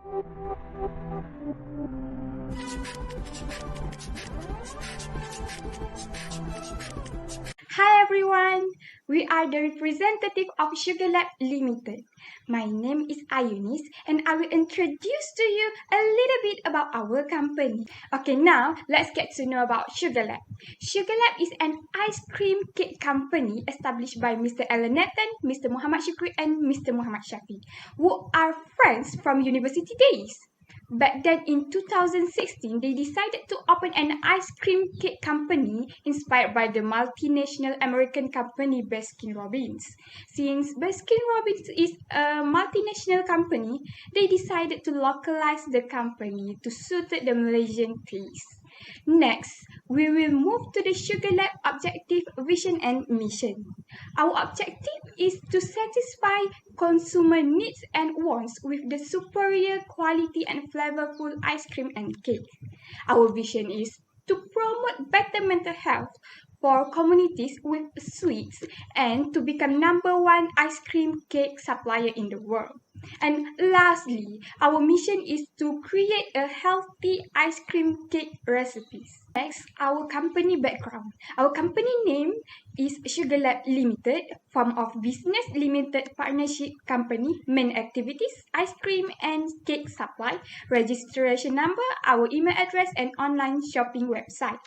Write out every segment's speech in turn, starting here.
Hi everyone, we are the representative of Sugar Lab Limited. My name is Ayunis and I will introduce to you a little bit about our company. Okay, now let's get to know about Sugar Lab. Sugar Lab is an ice cream cake company established by Mr. Alan Nathan, Mr. Muhammad Shukri and Mr. Muhammad Shafi, who are friends from university days. Back then in 2016, they decided to open an ice cream cake company inspired by the multinational American company Baskin-Robbins. Since Baskin-Robbins is a multinational company, they decided to localize the company to suit the Malaysian taste. Next, we will move to the Sugar Lab objective, vision and mission. Our objective is to satisfy consumer needs and wants with the superior quality and flavorful ice cream and cake. Our vision is to promote better mental health for communities with sweets and to become #1 ice cream cake supplier in the world. And lastly, our mission is to create a healthy ice cream cake recipes. Next, our company background. Our company name is Sugar Lab Limited, form of business limited partnership company, main activities, ice cream and cake supply, registration number, our email address and online shopping website.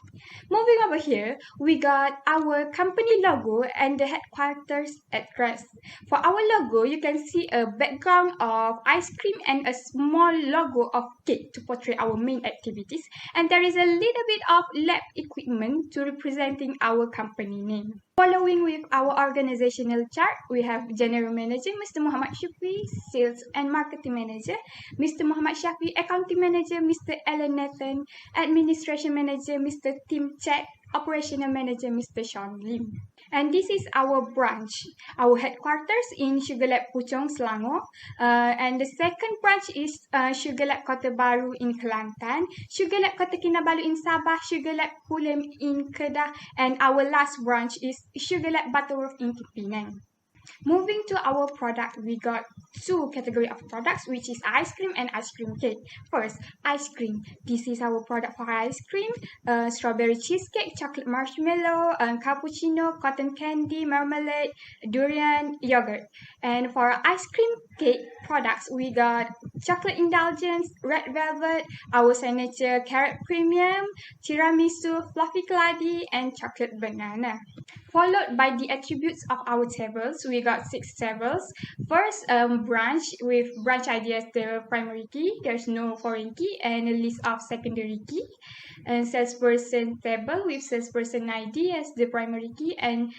Moving over here, we got our company logo and the headquarters address. For our logo, you can see a background of ice cream and a small logo of cake to portray our main activities, and there is a little bit of lab equipment to representing our company name. Following with our organizational chart, we have General Manager Mr. Muhammad Shukri, Sales and Marketing Manager Mr. Muhammad Shafi, Accounting Manager Mr. Alan Nathan, Administration Manager Mr. Tim Check, Operational Manager Mr. Sean Lim. And this is our branch. Our headquarters in Sugar Lab Puchong, Selangor. And the second branch is Sugar Lab Kota Baru in Kelantan, Sugar Lab Kota Kinabalu in Sabah, Sugar Lab Pulim in Kedah, and our last branch is Sugar Lab Butterworth in Penang. Moving to our product, we got two categories of products, which is ice cream and ice cream cake. First, ice cream. This is our product for ice cream: strawberry cheesecake, chocolate marshmallow, cappuccino, cotton candy, marmalade, durian, yogurt. And for ice cream cake products, we got chocolate indulgence, red velvet, our signature carrot premium, tiramisu, fluffy kaladi, and chocolate banana. Followed by the attributes of our tables, we got 6 tables. First, branch with branch ID as the primary key. There's no foreign key and a list of secondary key. And salesperson table with salesperson ID as the primary key and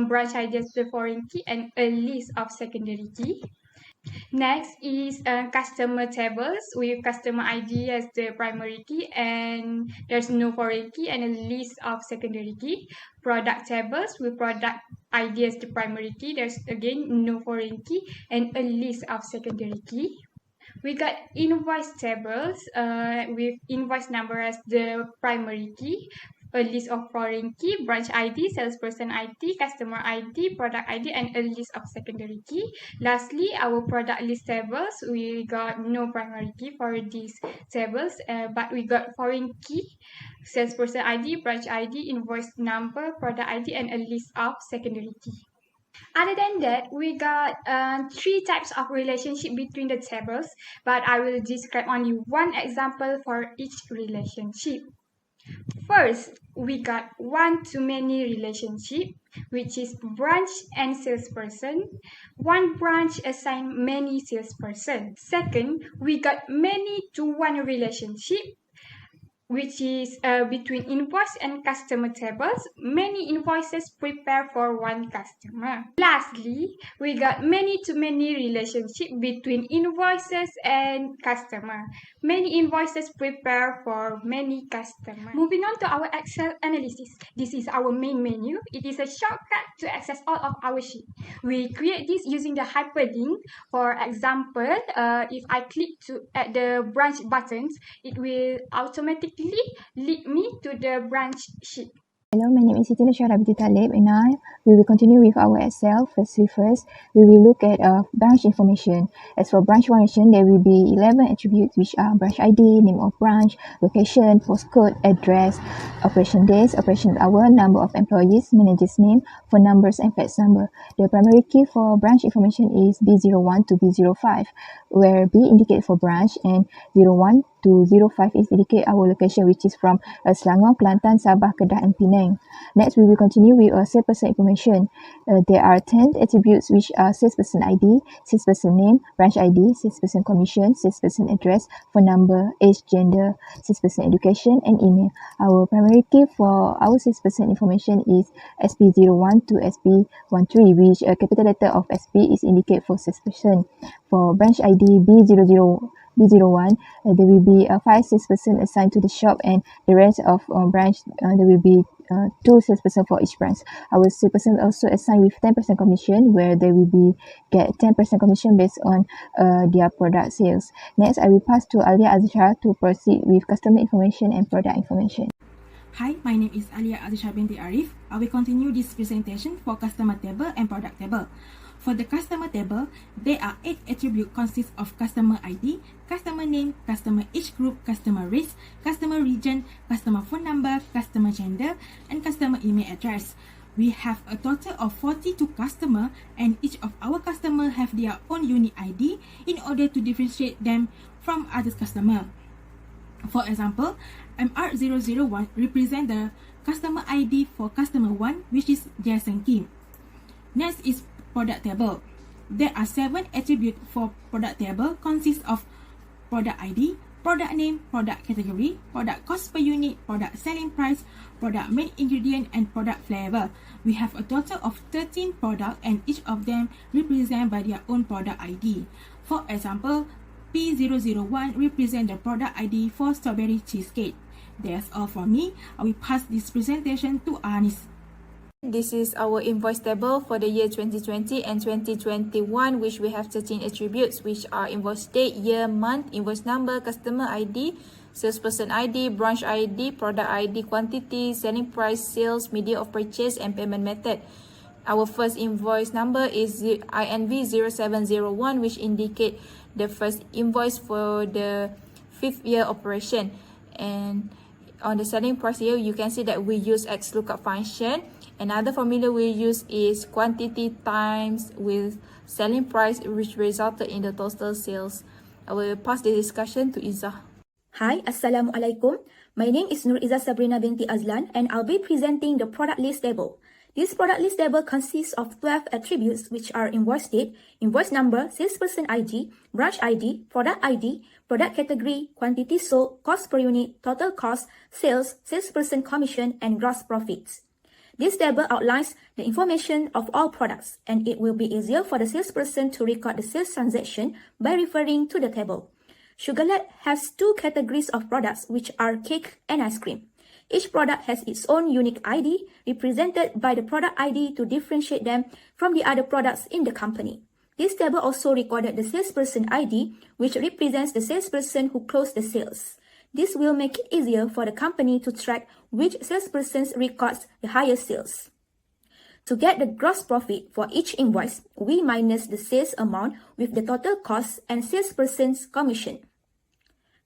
branch ID as the foreign key and a list of secondary key. Next is customer tables with customer ID as the primary key and there's no foreign key and a list of secondary key. Product tables with product ID as the primary key. There's again no foreign key and a list of secondary key. We got invoice tables with invoice number as the primary key, a list of foreign key, branch ID, salesperson ID, customer ID, product ID, and a list of secondary key. Lastly, our product list tables, we got no primary key for these tables, but we got foreign key, salesperson ID, branch ID, invoice number, product ID, and a list of secondary key. Other than that, we got 3 types of relationship between the tables, but I will describe only one example for each relationship. First, we got one-to-many relationship, which is branch and salesperson. One branch assign many salesperson. Second, we got many-to-one relationship, which is between invoice and customer tables. Many invoices prepare for one customer. Lastly, we got many-to-many relationship between invoices and customer. Many invoices prepare for many customers. Moving on to our Excel analysis. This is our main menu. It is a shortcut to access all of our sheet. We create this using the hyperlink. For example, if I click at the branch buttons, it will automatically lead me to the branch sheet. Hello, my name is Siti Nushara Binti Talib, and we will continue with our Excel. First, we will look at branch information. As for branch information, there will be 11 attributes, which are branch ID, name of branch, location, postcode, address, operation days, operation hour, number of employees, manager's name, phone numbers, and fax number. The primary key for branch information is B01 to B05, where B indicates for branch and 01 to 05 is indicate our location, which is from Selangor, Kelantan, Sabah, Kedah, and Penang. Next, we will continue with salesperson information. There are 10 attributes, which are salesperson ID, salesperson name, branch ID, salesperson commission, salesperson address, phone number, age, gender, salesperson education, and email. Our primary key for our salesperson information is SP01 to SP13, which a capital letter of SP is indicate for salesperson. For branch ID B01, there will be 5 salesperson assigned to the shop, and the rest of branch there will be 2 salesperson for each branch. Our salesperson also assigned with 10% commission, where they will be get 10% commission based on their product sales. Next, I will pass to Alia Azishah to proceed with customer information and product information. Hi, my name is Alia Azishah binti Arif. I will continue this presentation for customer table and product table. For the customer table, there are 8 attributes consist of customer ID, customer name, customer age group, customer race, customer region, customer phone number, customer gender, and customer email address. We have a total of 42 customers, and each of our customers have their own unique ID in order to differentiate them from other customers. For example, MR001 represents the customer ID for customer 1, which is Jason Kim. Next is product table. There are 7 attributes for product table, consist of product ID, product name, product category, product cost per unit, product selling price, product main ingredient, and product flavor. We have a total of 13 products, and each of them represent by their own product ID. For example, P001 represents the product ID for strawberry cheesecake. That's all from me. I will pass this presentation to Anis. This is our invoice table for the year 2020 and 2021, which we have 13 attributes, which are invoice date, year, month, invoice number, customer ID, salesperson ID, branch ID, product ID, quantity, selling price, sales, media of purchase, and payment method. Our first invoice number is INV0701, which indicate the first invoice for the 5th year operation. And on the selling price here, you can see that we use XLOOKUP function. Another formula we use is quantity times with selling price, which resulted in the total sales. I will pass the discussion to Izzah. Hi, Assalamualaikum. My name is Nur Izzah Sabrina binti Azlan, and I'll be presenting the product list table. This product list table consists of 12 attributes, which are invoice date, invoice number, salesperson ID, branch ID, product category, quantity sold, cost per unit, total cost, sales, salesperson commission, and gross profits. This table outlines the information of all products, and it will be easier for the salesperson to record the sales transaction by referring to the table. Sugarlet has 2 categories of products, which are cake and ice cream. Each product has its own unique ID, represented by the product ID to differentiate them from the other products in the company. This table also recorded the salesperson ID, which represents the salesperson who closed the sales. This will make it easier for the company to track which salesperson records the highest sales. To get the gross profit for each invoice, we minus the sales amount with the total cost and salesperson's commission.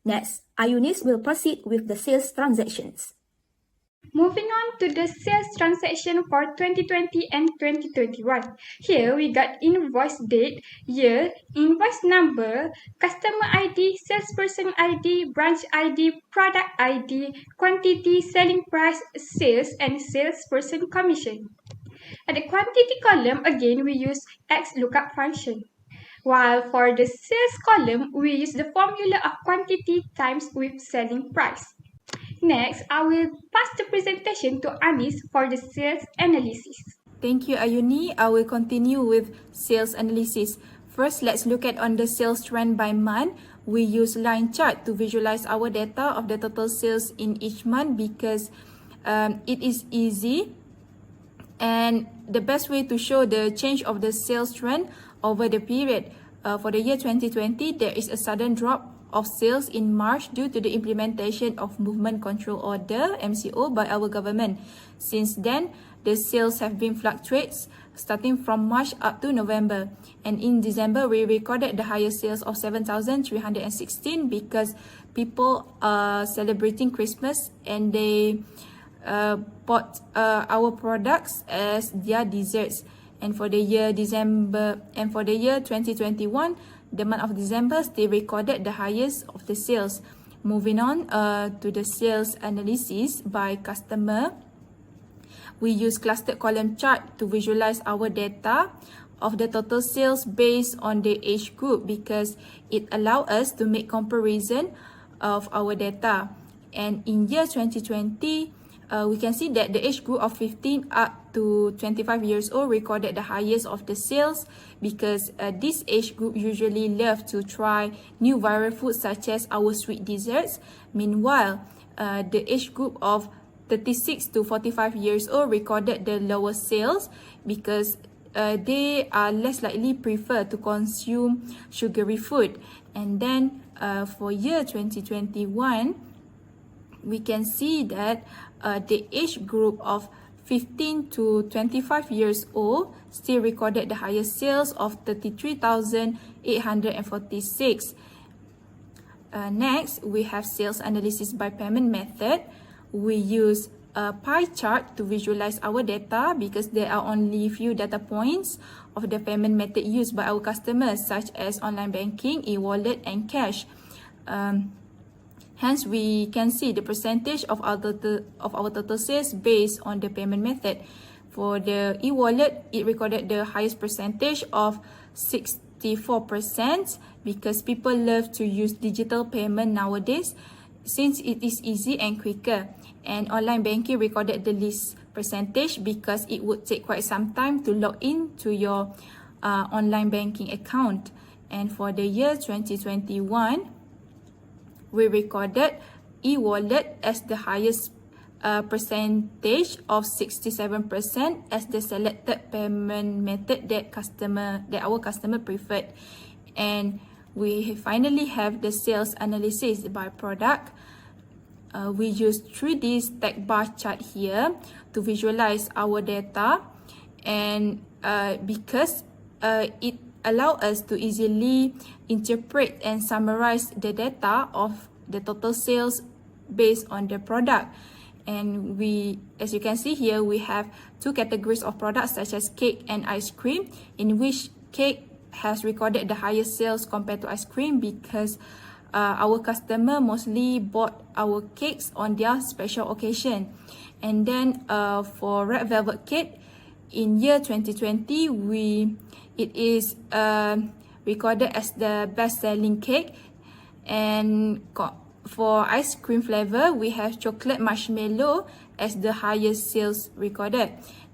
Next, Ayunis will proceed with the sales transactions. Moving on to the sales transaction for 2020 and 2021. Here we got invoice date, year, invoice number, customer ID, salesperson ID, branch ID, product ID, quantity, selling price, sales, and salesperson commission. At the quantity column, again we use XLOOKUP function. While for the sales column, we use the formula of quantity times with selling price. Next, I will pass the presentation to Anis for the sales analysis. Thank you, Ayuni. I will continue with sales analysis. First, let's look at on the sales trend by month. We use line chart to visualize our data of the total sales in each month because it is easy and the best way to show the change of the sales trend over the period. For the year 2020, there is a sudden drop of sales in March due to the implementation of Movement Control Order (MCO) by our government. Since then, the sales have been fluctuates starting from March up to November. And in December, we recorded the highest sales of 7,316 because people are celebrating Christmas and they bought our products as their desserts. And for the year 2021, the month of December still recorded the highest of the sales. Moving on to the sales analysis by customer, we use clustered column chart to visualize our data of the total sales based on the age group because it allows us to make comparison of our data. And in year 2020, we can see that the age group of 15 up to 25 years old recorded the highest of the sales because this age group usually love to try new viral foods such as our sweet desserts. Meanwhile, the age group of 36 to 45 years old recorded the lowest sales because they are less likely prefer to consume sugary food. And then for year 2021, we can see that the age group of 15 to 25 years old still recorded the highest sales of 33,846. Next, we have sales analysis by payment method. We use a pie chart to visualize our data because there are only few data points of the payment method used by our customers such as online banking, e-wallet and cash. Hence, we can see the percentage of our total sales based on the payment method. For the e-wallet, it recorded the highest percentage of 64% because people love to use digital payment nowadays since it is easy and quicker. And online banking recorded the least percentage because it would take quite some time to log in to your online banking account. And for the year 2021, we recorded e-wallet as the highest percentage of 67% as the selected payment method that our customer preferred. And we finally have the sales analysis by product. We use 3D stack bar chart here to visualize our data, and because it allows us to easily interpret and summarize the data of the total sales based on the product. And we, as you can see here, we have two categories of products such as cake and ice cream, in which cake has recorded the highest sales compared to ice cream because our customer mostly bought our cakes on their special occasion. And then for red velvet cake, in year 2020, it is recorded as the best-selling cake. And for ice cream flavor, we have chocolate marshmallow as the highest sales recorded.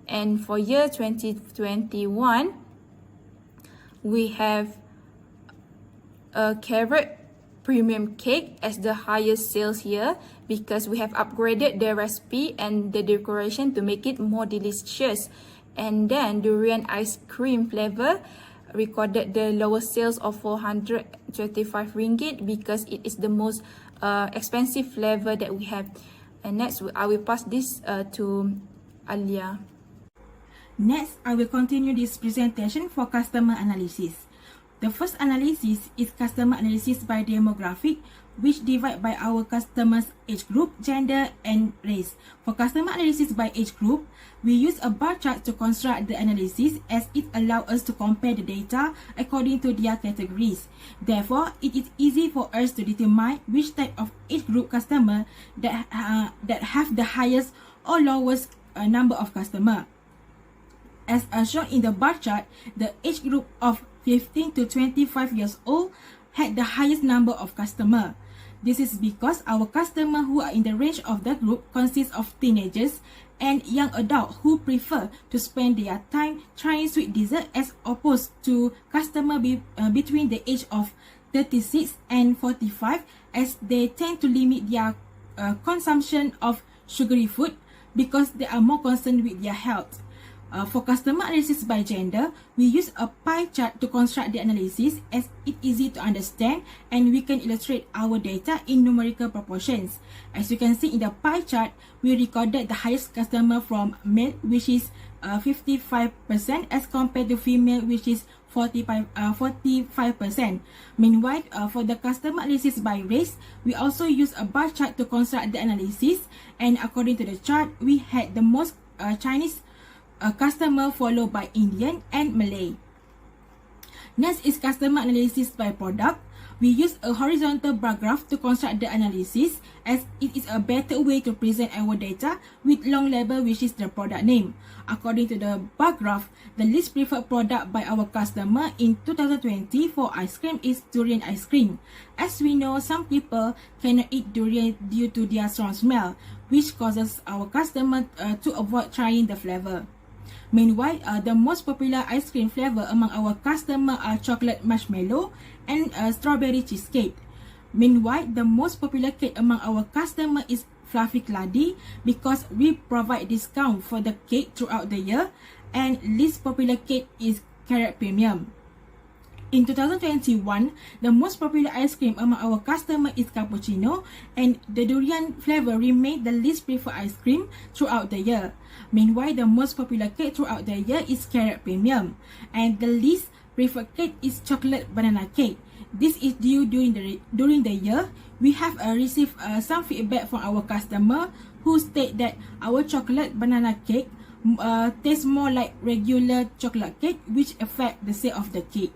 And for year 2021, we have a carrot premium cake as the highest sales here because we have upgraded the recipe and the decoration to make it more delicious. And then durian ice cream flavor recorded the lowest sales of 425 ringgit because it is the most expensive flavor that we have. And next, I will pass this to Alia. Next, I will continue this presentation for customer analysis. The first analysis is customer analysis by demographic, which divide by our customers' age group, gender, and race. For customer analysis by age group, we use a bar chart to construct the analysis as it allows us to compare the data according to their categories. Therefore, it is easy for us to determine which type of age group customer that have the highest or lowest number of customer. As shown in the bar chart, the age group of 15 to 25 years old had the highest number of customer. This is because our customers who are in the range of the group consist of teenagers and young adults who prefer to spend their time trying sweet dessert as opposed to customers between the age of 36 and 45, as they tend to limit their consumption of sugary food because they are more concerned with their health. For customer analysis by gender, we use a pie chart to construct the analysis as it easy to understand and we can illustrate our data in numerical proportions. As you can see in the pie chart, we recorded the highest customer from male, which is 55% as compared to female, which is 45%. Meanwhile, for the customer analysis by race, we also use a bar chart to construct the analysis, and according to the chart, we had the most Chinese customer followed by Indian and Malay. Next is customer analysis by product. We use a horizontal bar graph to construct the analysis as it is a better way to present our data with long label, which is the product name. According to the bar graph, the least preferred product by our customer in 2020 for ice cream is durian ice cream. As we know, some people cannot eat durian due to their strong smell, which causes our customer to avoid trying the flavor. Meanwhile, the most popular ice cream flavor among our customer are chocolate marshmallow and strawberry cheesecake. Meanwhile, the most popular cake among our customer is fluffy Keladi because we provide discount for the cake throughout the year, and least popular cake is carrot premium. In 2021, the most popular ice cream among our customer is cappuccino, and the durian flavor remained the least preferred ice cream throughout the year. Meanwhile, the most popular cake throughout the year is carrot premium, and the least preferred cake is chocolate banana cake. This is due during the year. We have received some feedback from our customer who state that our chocolate banana cake tastes more like regular chocolate cake, which affect the sale of the cake.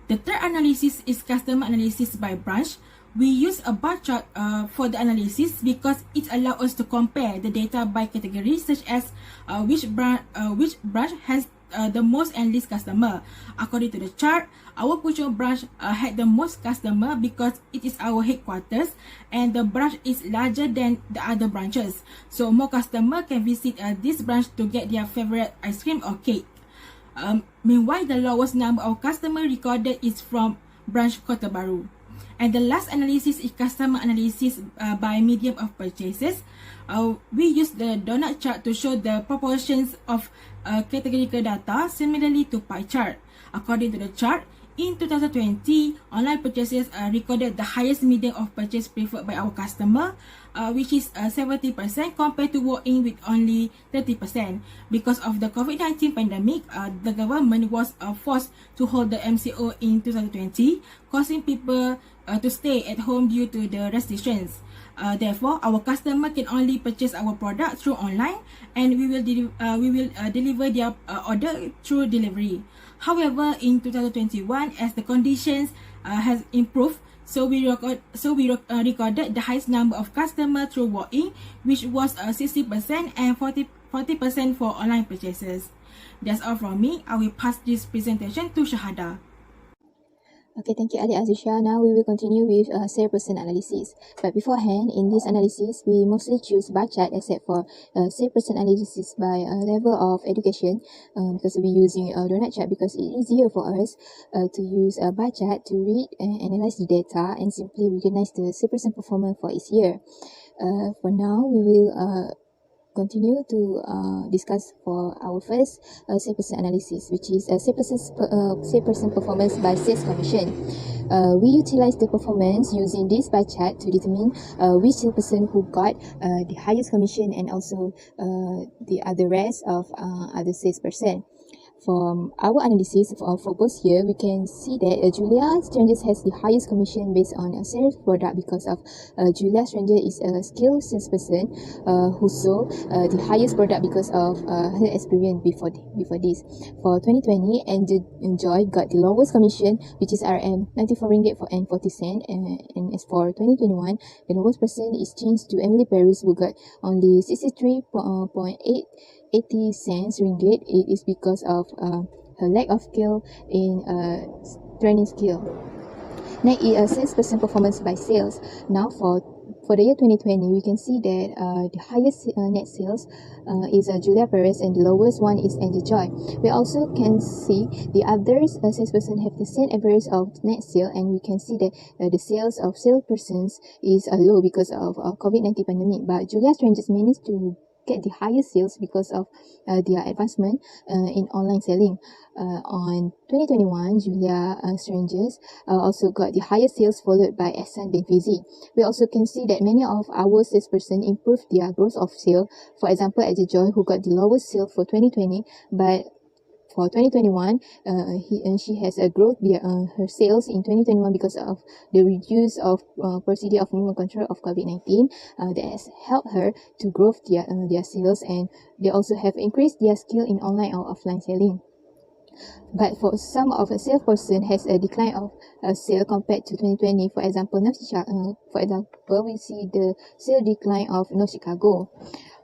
The third analysis is customer analysis by branch. We use a bar chart for the analysis because it allows us to compare the data by category, such as which branch has the most and least customer. According to the chart, our Puchong branch had the most customer because it is our headquarters and the branch is larger than the other branches. So more customer can visit this branch to get their favorite ice cream or cake. Meanwhile, the lowest number of customer recorded is from branch Kota Baru. And the last analysis is customer analysis by medium of purchases. We use the donut chart to show the proportions of categorical data similarly to pie chart. According to the chart, in 2020, online purchases recorded the highest medium of purchase preferred by our customer, which is 70% compared to walk-in with only 30%. Because of the COVID-19 pandemic, the government was forced to hold the MCO in 2020, causing people to stay at home due to the restrictions. Therefore, our customer can only purchase our product through online, and we will deliver their order through delivery. However, in 2021, as the conditions has improved, so we recorded the highest number of customers through walk-in, which was 60% and 40% for online purchases. That's all from me. I will pass this presentation to Shahada. Okay, thank you, Ali Azisha. Now we will continue with sale% analysis. But beforehand, in this analysis, we mostly choose bar chart except for sale% analysis by level of education because we're using a donut chart because it's easier for us to use a bar chart to read and analyze the data and simply recognize the sale% performance for each year. For now, we will continue to discuss for our first sale% analysis, which is sale% performance by sales commission. We utilize the performance using this bar chart to determine which salesperson who got the highest commission and also the other rest of other salesperson. From our analysis for both here, we can see that Julia Strangers has the highest commission based on a sales product because of Julia Stranger is a skilled salesperson who sold the highest product because of her experience before this. For 2020, Joy got the lowest commission, which is RM 94 ringgit and 40 cents, and as for 2021, the lowest person is changed to Emily Paris, who got only 63.80 cents ringgit. It is because of her lack of skill in training skill. Next is salesperson performance by sales. Now for the year 2020, we can see that the highest net sales is Julia Perez and the lowest one is Angel Joy. We also can see the others salesperson have the same average of net sale, and we can see that the sales of salespersons is low because of COVID-19 pandemic. But Julia Strangers managed to get the highest sales because of their advancement in online selling. On 2021, Julia Strangers also got the highest sales, followed by Ehsan bin Fizi. We also can see that many of our salesperson improved their growth of sale. For example, Ajay Joy, who got the lowest sale for 2020, but for 2021, she has a growth her sales in 2021 because of the reduce of procedure of movement control of COVID-19 that has helped her to grow their sales, and they also have increased their skill in online or offline selling. But for some of a salesperson has a decline of sale compared to 2020. For example, we see the sale decline of North Chicago.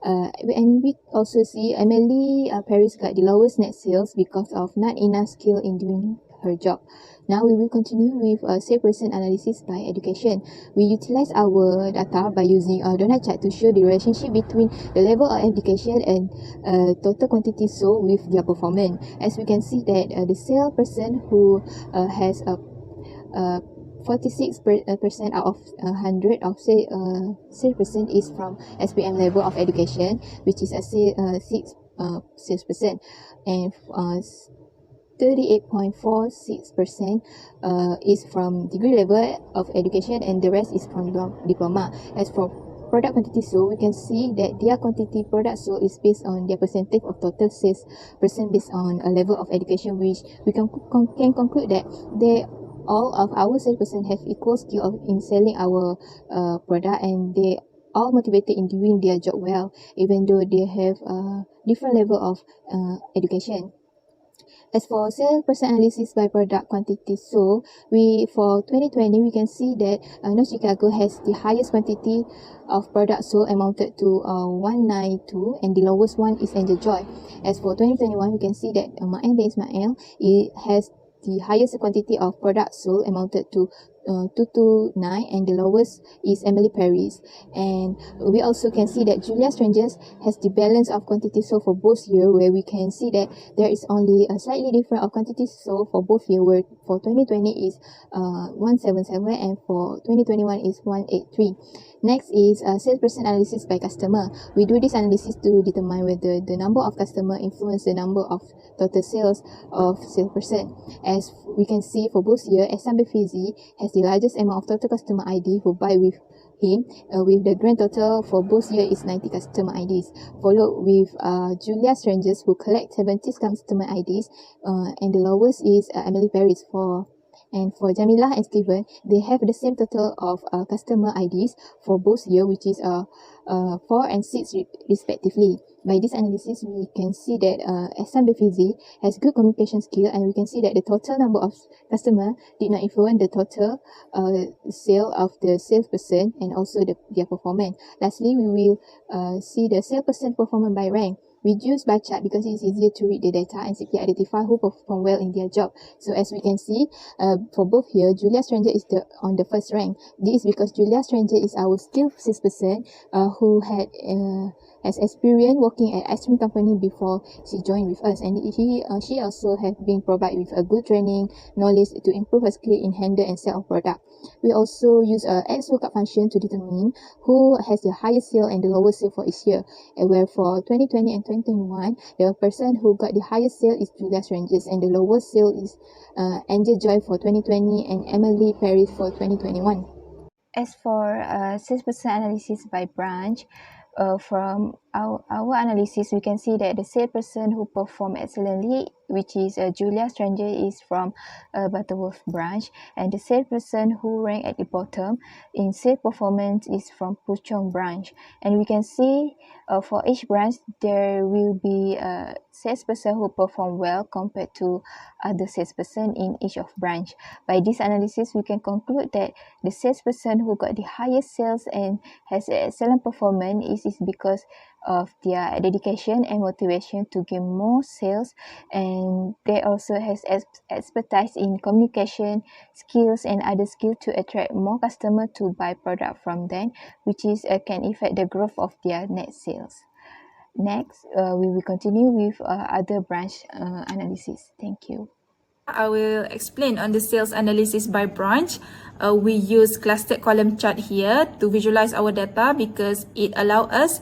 And we also see Emily Paris got the lowest net sales because of not enough skill in doing her job. Now we will continue with salesperson analysis by education. We utilize our data by using a donut chart to show the relationship between the level of education and total quantity sold with their performance. As we can see that the salesperson who has a 46% out of 100 of salesperson is from SPM level of education, which is a 6 salesperson, and 38.46% is from degree level of education, and the rest is from diploma. As for product quantity sold, we can see that their quantity product sold is based on their percentage of total sales percent based on a level of education, which we can conclude that all of our salesperson have equal skill in selling our product, and they all motivated in doing their job well, even though they have a different level of education. As for salesperson analysis by product quantity sold, for 2020 we can see that North Chicago has the highest quantity of products sold, amounted to 192, and the lowest one is Angel Joy. As for 2021, we can see that Ma'el bin Ismail has the highest quantity of products sold, amounted to 229, and the lowest is Emily Paris. And we also can see that Julia Strangers has the balance of quantity sold for both years, where we can see that there is only a slightly different of quantity sold for both years, where for 2020 is 177 and for 2021 is 183. Next is salesperson analysis by customer. We do this analysis to determine whether the number of customer influence the number of total sales of salesperson. As we can see for both years, Ehsan bin Fizi has the largest amount of total customer ID who buy with him, with the grand total for both years is 90 customer IDs, followed with Julia Strangers, who collect 70 customer IDs, and the lowest is Emily Paris. And for Jamila and Steven, they have the same total of customer IDs for both years, which is 4 and 6 respectively. By this analysis, we can see that Ehsan bin Fizi has good communication skill, and we can see that the total number of customers did not influence the total sale of the salesperson and also their performance. Lastly, we will see the salesperson performance by rank. We use by chart because it's easier to read the data and simply identify who perform well in their job. So as we can see, for both here, Julia Stranger is on the first rank. This is because Julia Stranger is our skilled salesperson who has experience working at ice cream company before she joined with us, and she also has been provided with a good training knowledge to improve her skill in handle and sell product. We also use a X lookup function to determine who has the highest sale and the lowest sale for each year. And where for 2020 and 2021, the person who got the highest sale is Julia Strangers, and the lowest sale is Angel Joy for 2020 and Emily Paris for 2021. As for salesperson analysis by branch, from our analysis, we can see that the salesperson who performed excellently, which is Julia Stranger, is from Butterworth branch, and the salesperson who ranked at the bottom in sales performance is from Puchong branch. And we can see for each branch there will be a salesperson who perform well compared to other salesperson in each of branch. By this analysis, we can conclude that the salesperson who got the highest sales and has an excellent performance is because of their dedication and motivation to gain more sales, and they also has expertise in communication skills and other skills to attract more customers to buy product from them, which is can affect the growth of their net sales. Next, we will continue with other branch analysis. Thank you. I will explain on the sales analysis by branch. We use clustered column chart here to visualize our data because it allows us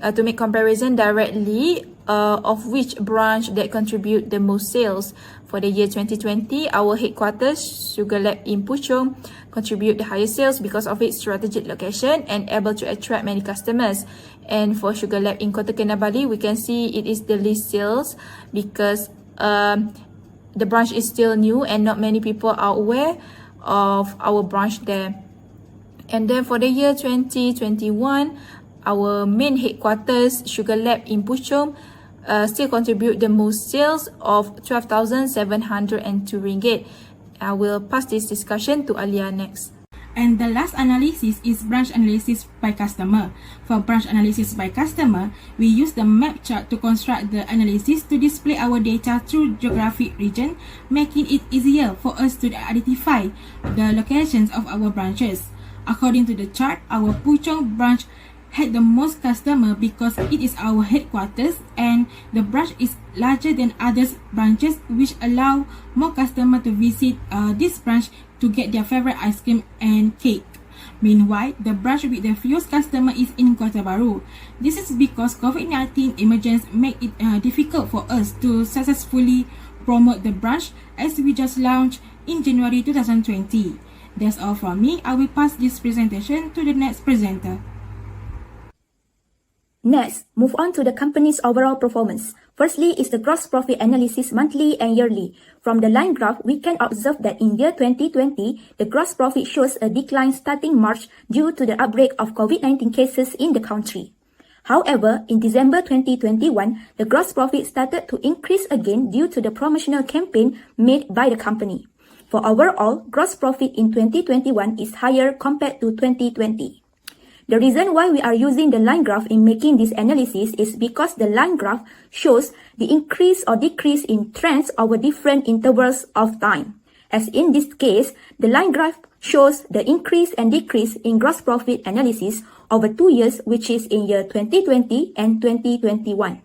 to make comparison directly of which branch that contribute the most sales. For the year 2020, our headquarters, Sugar Lab in Puchong, contribute the highest sales because of its strategic location and able to attract many customers. And for Sugar Lab in Kota Kinabalu, we can see it is the least sales because the branch is still new and not many people are aware of our branch there. And then for the year 2021, our main headquarters, Sugar Lab in Puchong, still contribute the most sales of 12,702 ringgit. I will pass this discussion to Alia next. And the last analysis is branch analysis by customer. For branch analysis by customer, we use the map chart to construct the analysis to display our data through geographic region, making it easier for us to identify the locations of our branches. According to the chart, our Puchong branch had the most customer because it is our headquarters and the branch is larger than other branches, which allow more customers to visit this branch to get their favorite ice cream and cake. Meanwhile, the branch with the fewest customer is in Kota Baru. This is because COVID-19 emergence made it difficult for us to successfully promote the branch as we just launched in January 2020. That's all from me. I will pass this presentation to the next presenter. Next, move on to the company's overall performance. Firstly is the gross profit analysis monthly and yearly. From the line graph, we can observe that in year 2020, the gross profit shows a decline starting March due to the outbreak of COVID-19 cases in the country. However, in December 2021, the gross profit started to increase again due to the promotional campaign made by the company. For overall, gross profit in 2021 is higher compared to 2020. The reason why we are using the line graph in making this analysis is because the line graph shows the increase or decrease in trends over different intervals of time. As in this case, the line graph shows the increase and decrease in gross profit analysis over 2 years, which is in year 2020 and 2021.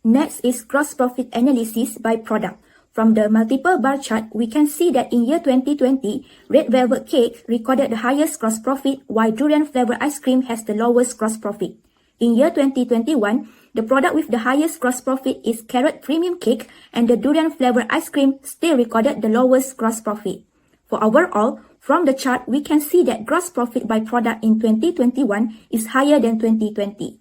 Next is gross profit analysis by product. From the multiple bar chart, we can see that in year 2020, red velvet cake recorded the highest gross profit, while durian flavored ice cream has the lowest gross profit. In year 2021, the product with the highest gross profit is carrot premium cake, and the durian flavored ice cream still recorded the lowest gross profit. For overall, from the chart, we can see that gross profit by product in 2021 is higher than 2020.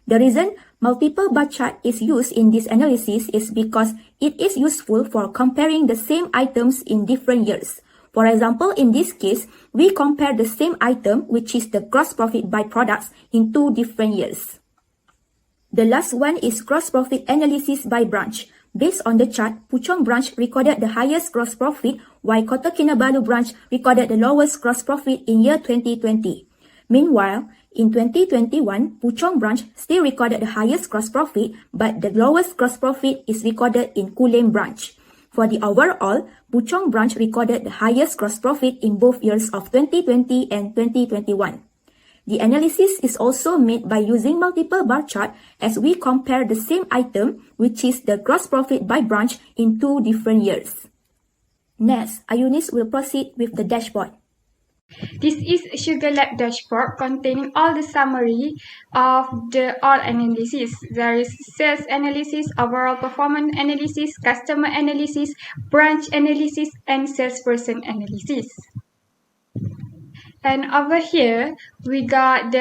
The reason multiple bar chart is used in this analysis is because it is useful for comparing the same items in different years. For example, in this case, we compare the same item, which is the gross profit by products, in 2 different years. The last one is gross profit analysis by branch. Based on the chart, Puchong branch recorded the highest gross profit, while Kota Kinabalu branch recorded the lowest gross profit in year 2020. Meanwhile, in 2021, Puchong branch still recorded the highest gross profit, but the lowest gross profit is recorded in Kulem branch. For the overall, Puchong branch recorded the highest gross profit in both years of 2020 and 2021. The analysis is also made by using multiple bar chart as we compare the same item, which is the gross profit by branch, in 2 different years. Next, Ayunis will proceed with the dashboard. This is Sugar Lab dashboard containing all the summary of all analysis. There is sales analysis, overall performance analysis, customer analysis, branch analysis, and salesperson analysis. And over here, we got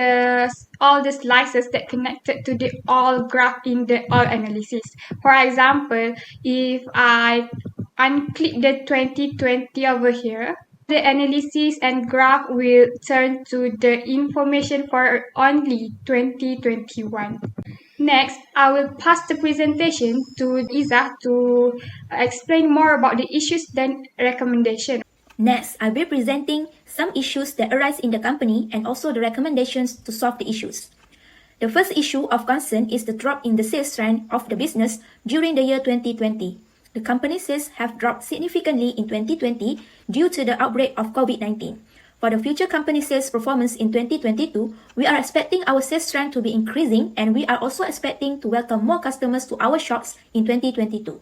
all the slices that connected to the all graph in the all analysis. For example, if I unclick the 2020 over here, the analysis and graph will turn to the information for only 2021. Next, I will pass the presentation to Izzah to explain more about the issues and recommendation. Next, I'll be presenting some issues that arise in the company and also the recommendations to solve the issues. The first issue of concern is the drop in the sales trend of the business during the year 2020. The company sales have dropped significantly in 2020 due to the outbreak of COVID-19. For the future company sales performance in 2022, we are expecting our sales trend to be increasing, and we are also expecting to welcome more customers to our shops in 2022.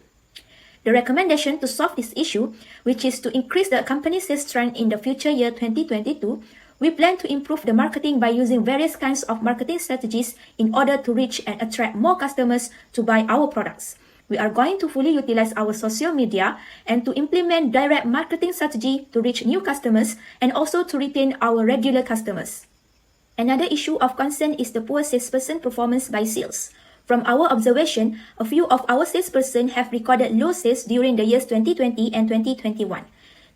The recommendation to solve this issue, which is to increase the company sales trend in the future year 2022, We plan to improve the marketing by using various kinds of marketing strategies in order to reach and attract more customers to buy our products. We are going to fully utilize our social media and to implement direct marketing strategy to reach new customers and also to retain our regular customers. Another issue of concern is the poor salesperson performance by sales. From our observation, a few of our salespersons have recorded low sales during the years 2020 and 2021.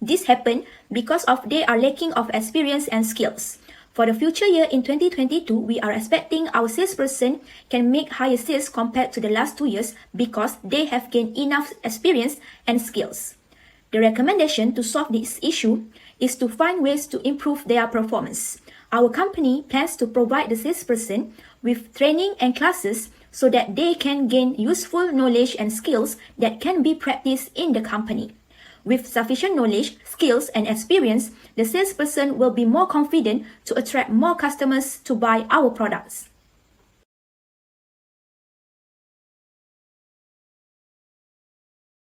This happened because of they are lacking of experience and skills. For the future year in 2022, we are expecting our salesperson can make higher sales compared to the last 2 years because they have gained enough experience and skills. The recommendation to solve this issue is to find ways to improve their performance. Our company plans to provide the salesperson with training and classes so that they can gain useful knowledge and skills that can be practiced in the company. With sufficient knowledge, skills, and experience, the salesperson will be more confident to attract more customers to buy our products.